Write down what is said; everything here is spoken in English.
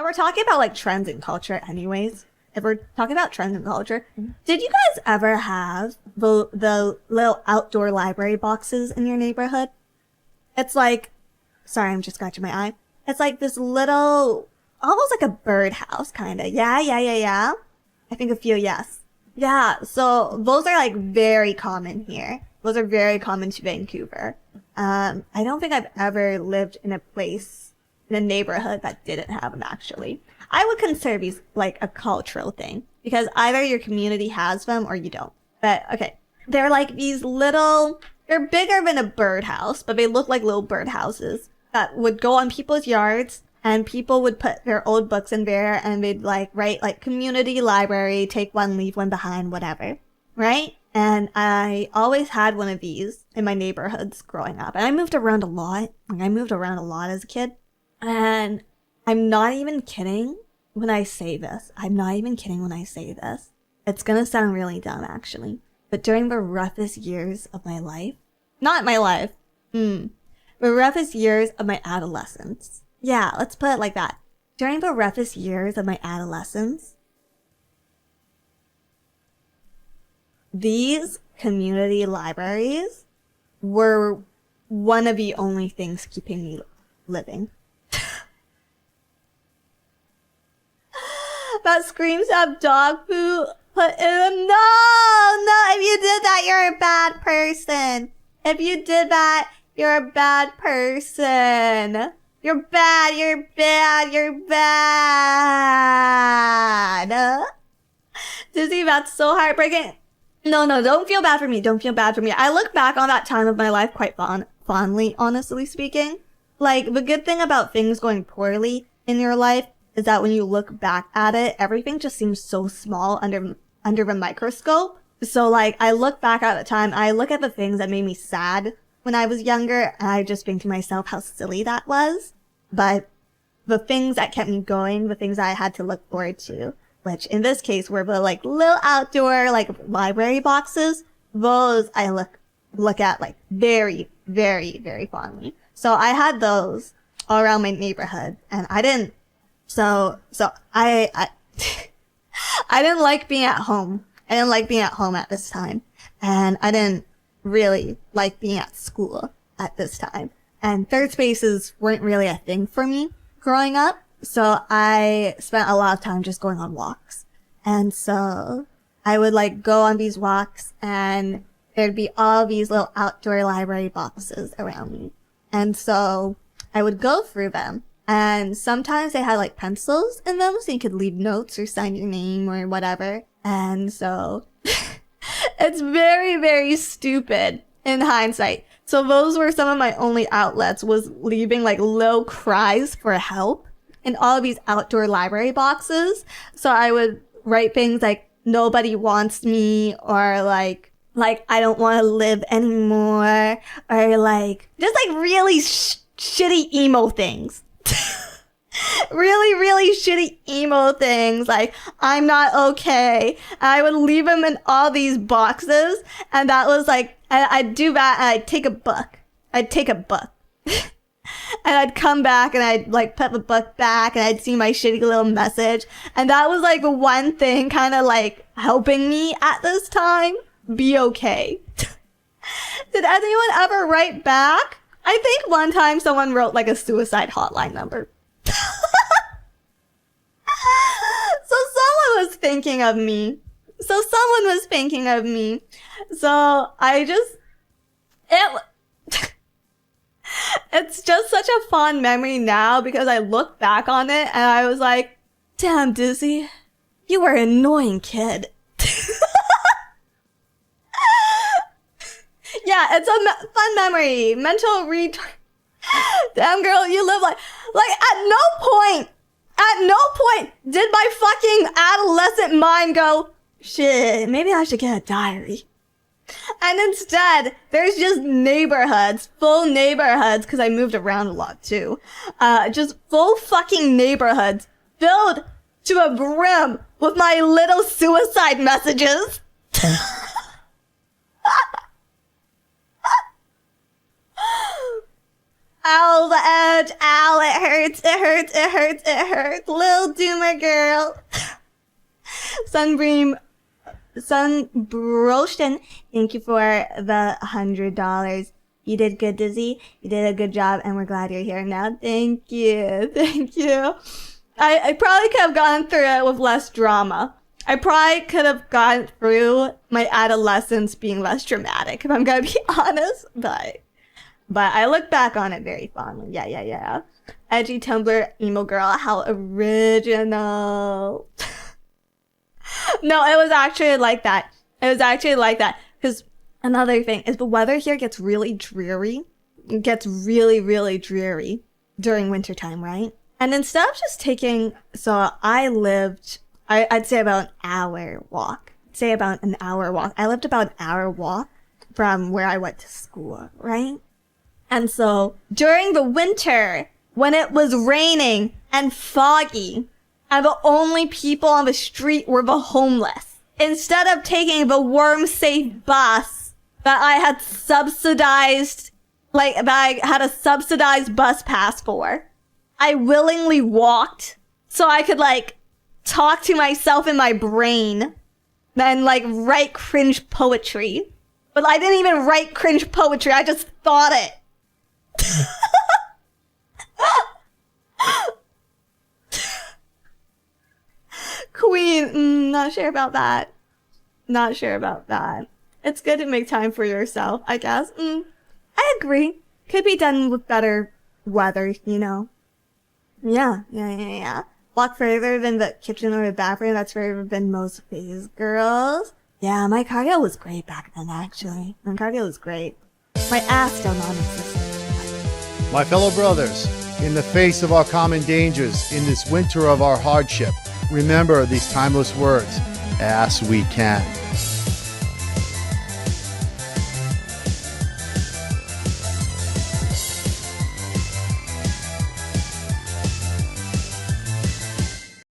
we're talking about like trends in culture anyways, if we're talking about trends in culture, did you guys ever have the little outdoor library boxes in your neighborhood? It's like, sorry, I'm just scratching my eye. It's like this little, almost like a birdhouse kind of. Yeah. I think a few, yes. Yeah, so those are like very common here. Those are very common to Vancouver. I don't think I've ever lived in a place, in a neighborhood that didn't have them actually. I would consider these like a cultural thing because either your community has them or you don't. But okay, they're like these little, they're bigger than a birdhouse, but they look like little birdhouses that would go on people's yards. And people would put their old books in there and they'd like write like community library, take one, leave one behind, whatever. Right? And I always had one of these in my neighborhoods growing up. And I moved around a lot. Like I moved around a lot as a kid. And I'm not even kidding when I say this. I'm not even kidding when I say this. It's gonna sound really dumb actually. But during the roughest years of my life, not my life, the roughest years of my adolescence. Yeah, let's put it like that. During the roughest years of my adolescence, these community libraries were one of the only things keeping me living. That screams of dog poo put in them. No, if you did that, you're a bad person. If you did that, you're a bad person. You're bad, you're bad. Dizzy, that's so heartbreaking. No, don't feel bad for me. Don't feel bad for me. I look back on that time of my life quite fondly, honestly speaking. Like, the good thing about things going poorly in your life is that when you look back at it, everything just seems so small under the microscope. So, like, I look back at the time, I look at the things that made me sad when I was younger, and I just think to myself how silly that was. But the things that kept me going, the things that I had to look forward to, which in this case were the like little outdoor like library boxes, those I look at like very, very, very fondly. So I had those all around my neighborhood, and I didn't. So I I didn't like being at home. I didn't like being at home at this time, and I didn't really like being at school at this time. And third spaces weren't really a thing for me growing up. So I spent a lot of time just going on walks. And so I would like go on these walks and there'd be all these little outdoor library boxes around me. And so I would go through them. And sometimes they had like pencils in them so you could leave notes or sign your name or whatever. And so it's very, very stupid in hindsight. So those were some of my only outlets, was leaving like little cries for help in all of these outdoor library boxes. So I would write things like, nobody wants me, or like I don't want to live anymore, or like, just like really shitty emo things. really shitty emo things, like, I'm not okay. I would leave them in all these boxes, and that was like, I'd do that, and I'd take a book. And I'd come back, and I'd like put the book back, and I'd see my shitty little message, and that was like the one thing kind of like helping me at this time be okay. Did anyone ever write back? I think one time someone wrote like a suicide hotline number. So someone was thinking of me. So I just, it's just such a fond memory now because I look back on it and I was like, damn, Dizzy, you were an annoying kid. Yeah, it's a fun memory. Mental retard. Damn, girl, you live like at no point did my fucking adolescent mind go, shit, maybe I should get a diary. And instead, there's just neighborhoods, full neighborhoods, because I moved around a lot too. Just full fucking neighborhoods filled to a brim with my little suicide messages. Ow, the edge. Ow, it hurts. It hurts. It hurts. It hurts. Lil Doomer girl. Sunbrosten, thank you for the $100. You did good, Dizzy. You did a good job, and we're glad you're here now. Thank you. Thank you. I probably could have gone through it with less drama. I probably could have gone through my adolescence being less dramatic, if I'm gonna be honest. But I look back on it very fondly. Yeah. Edgy Tumblr emo girl, how original. No, it was actually like that. Because another thing is the weather here gets really dreary. It gets really, really dreary during wintertime, right? And instead of just taking, I'd say about an hour walk. I lived about an hour walk from where I went to school, right? And so during the winter, when it was raining and foggy, and the only people on the street were the homeless, instead of taking the worm-safe bus that I had subsidized, that I had a subsidized bus pass for, I willingly walked so I could, talk to myself in my brain and, write cringe poetry. But I didn't even write cringe poetry, I just thought it. Queen, not sure about that. It's good to make time for yourself, I guess. I agree. Could be done with better weather, you know. Yeah. Walk further than the kitchen or the bathroom. That's further than most phase girls. Yeah, my cardio was great back then, actually. My cardio was great. My ass still non-existent. My fellow brothers, in the face of our common dangers, in this winter of our hardship, remember these timeless words, as we can.